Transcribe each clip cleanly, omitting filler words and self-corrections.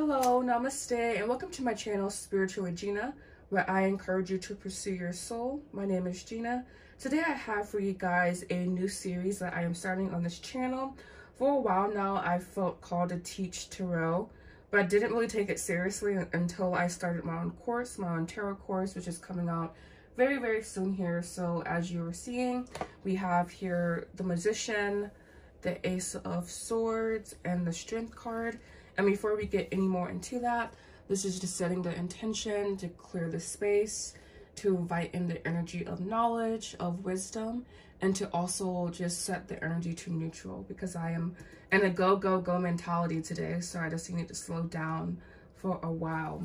Hello, namaste, and welcome to my channel, Spiritual with Gina, where I encourage you to pursue your soul. My name is Gina. Today I have for you guys a new series that I am starting on this channel. For a while now, I felt called to teach tarot, but I didn't really take it seriously until I started my own course, my own tarot course, which is coming out very, very soon here. So as you are seeing, we have here the Magician, the Ace of Swords, and the Strength card. And before we get any more into that, this is just setting the intention to clear the space, to invite in the energy of knowledge, of wisdom, and to also just set the energy to neutral, because I am in a go, go, go mentality today. So I just need to slow down for a while.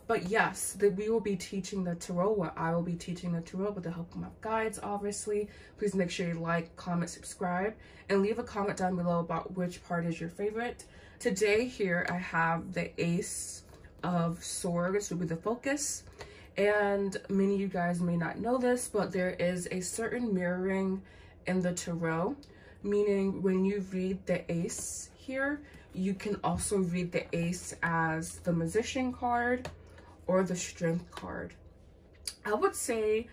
But yes, we will be teaching the tarot, or I will be teaching the tarot with the help of my guides, obviously. Please make sure you like, comment, subscribe, and leave a comment down below about which part is your favorite. Today here I have the Ace of Swords will be the focus. And many of you guys may not know this, but there is a certain mirroring in the tarot, meaning when you read the Ace here, you can also read the Ace as the Magician card or the Strength card. I would say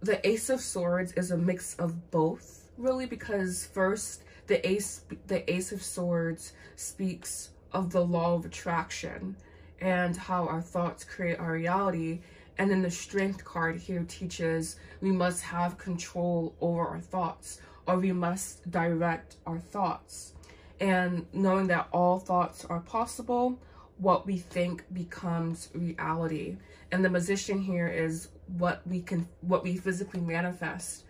the Ace of Swords is a mix of both, really, because first, the Ace of Swords speaks of the law of attraction and how our thoughts create our reality. And then the Strength card here teaches we must have control over our thoughts, or we must direct our thoughts. And knowing that all thoughts are possible, what we think becomes reality. And the Magician here is what we physically manifest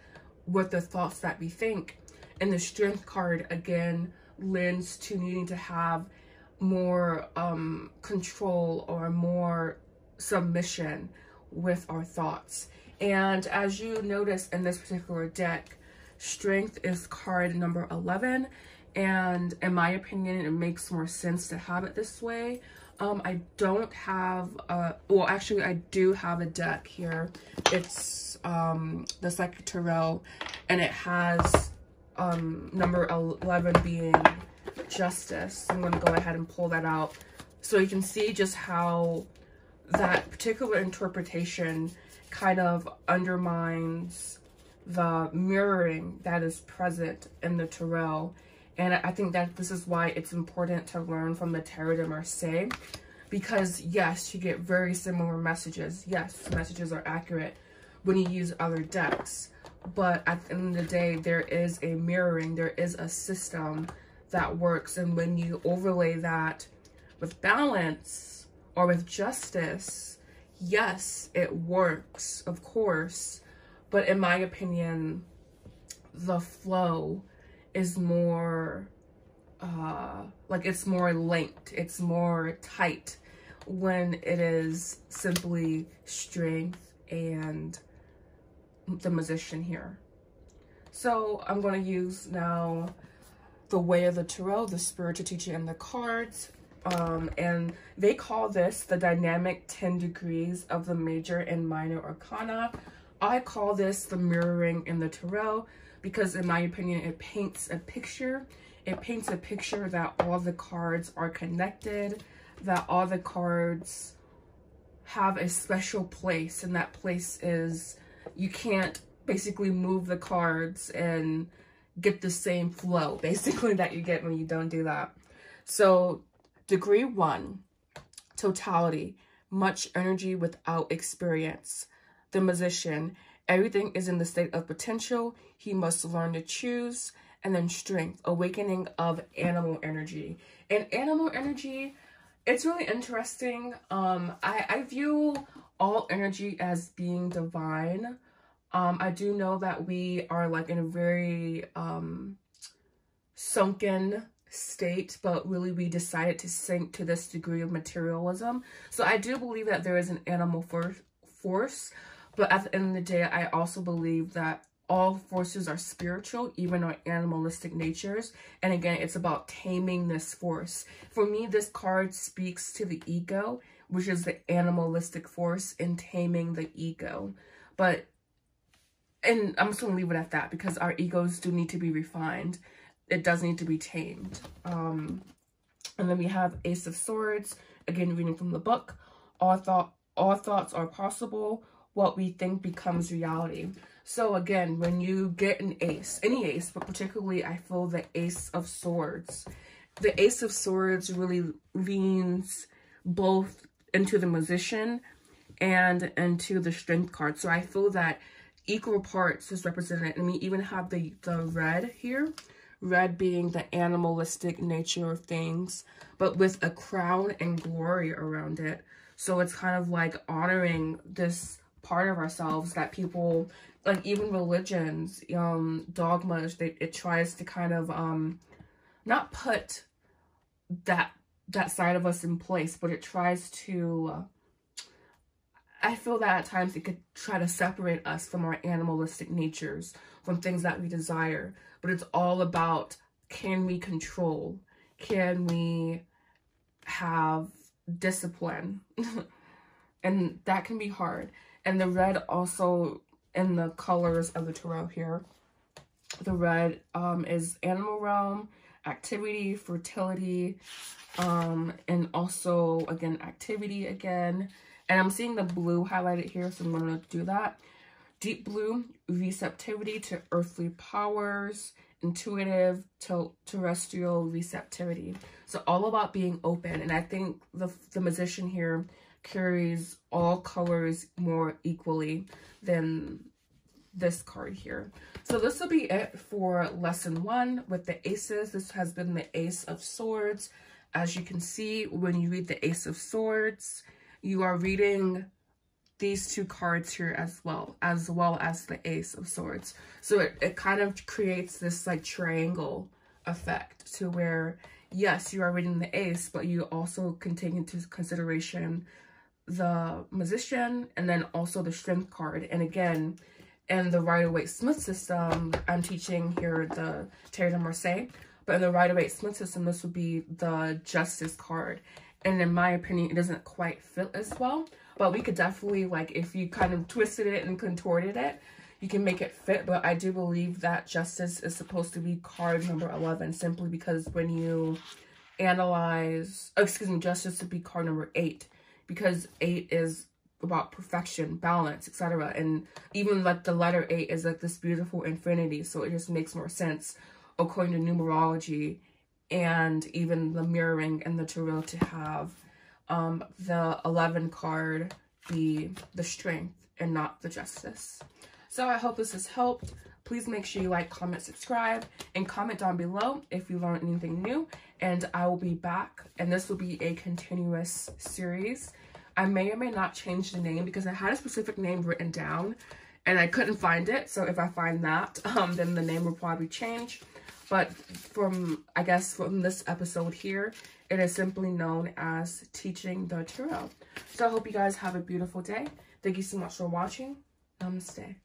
with the thoughts that we think. And the Strength card, again, lends to needing to have more control or more submission with our thoughts. And as you notice in this particular deck, Strength is card number 11. And in my opinion, it makes more sense to have it this way. I don't have, well, actually, I do have a deck here. It's the Psychic Tarot, and it has number 11 being Justice. I'm going to go ahead and pull that out so you can see just how that particular interpretation kind of undermines the mirroring that is present in the tarot. And I think that this is why it's important to learn from the Tarot de Marseille, because yes, you get very similar messages. Yes, messages are accurate when you use other decks. But at the end of the day, there is a mirroring, there is a system that works. And when you overlay that with balance or with justice, yes, it works, of course. But in my opinion, the flow is more, like it's more linked, it's more tight when it is simply Strength and the Magician here. So I'm going to use now the Way of the Tarot, the spiritual teaching, and the cards. And they call this the dynamic 10 degrees of the major and minor arcana. I call this the mirroring in the tarot because, in my opinion, it paints a picture. It paints a picture that all the cards are connected, that all the cards have a special place, and that place is, you can't basically move the cards and get the same flow, basically, that you get when you don't do that. So, degree 1, totality, much energy without experience. The Magician, everything is in the state of potential. He must learn to choose. And then Strength, awakening of animal energy. And animal energy, it's really interesting. I view all energy as being divine. I do know that we are like in a very sunken state, but really we decided to sink to this degree of materialism. So I do believe that there is an animal force, but at the end of the day, I also believe that all forces are spiritual, even our animalistic natures. And again, it's about taming this force. For me, this card speaks to the ego, which is the animalistic force in taming the ego. And I'm just going to leave it at that, because our egos do need to be refined. It does need to be tamed. And then we have Ace of Swords, again reading from the book. All thoughts are possible. What we think becomes reality. So again, when you get an ace, any ace, but particularly I feel the Ace of Swords. The Ace of Swords really leans both into the Magician and into the Strength card. So I feel that equal parts is represented. And we even have the red here. Red being the animalistic nature of things, but with a crown and glory around it. So it's kind of like honoring this part of ourselves that people, like even religions, dogmas, it tries to kind of not put that side of us in place, but it tries to I feel that at times it could try to separate us from our animalistic natures, from things that we desire. But it's all about, can we control? Can we have discipline? And that can be hard. And the red also, in the colors of the tarot here, the red is animal realm, activity, fertility, and also, again, activity again. And I'm seeing the blue highlighted here, so I'm going to do that. Deep blue, receptivity to earthly powers, intuitive, terrestrial receptivity. So all about being open. And I think the Magician here carries all colors more equally than this card here. So this will be it for lesson 1 with the aces. This has been the Ace of Swords. As you can see, when you read the Ace of Swords, you are reading these 2 cards here as well as the Ace of Swords. So it kind of creates this like triangle effect to where, yes, you are reading the Ace, but you also can take into consideration the Magician and then also the Strength card. And again, in the Rider-Waite-Smith system, I'm teaching here the Tarot de Marseille, but in the Rider-Waite-Smith system, this would be the Justice card. And in my opinion, it doesn't quite fit as well. But we could definitely, like, if you kind of twisted it and contorted it, you can make it fit. But I do believe that Justice is supposed to be card number 11, simply because when you analyze, Justice would be card number 8, because 8 is about perfection, balance, etc. And even like the letter 8 is like this beautiful infinity. So it just makes more sense according to numerology and even the mirroring and the tarot to have the 11 card be the Strength and not the Justice. So I hope this has helped. Please make sure you like, comment, subscribe, and comment down below if you learned anything new. And I will be back, and this will be a continuous series. I may or may not change the name because I had a specific name written down and I couldn't find it. So if I find that, then the name will probably change. But from this episode here, it is simply known as Teaching the Tarot. So I hope you guys have a beautiful day. Thank you so much for watching. Namaste.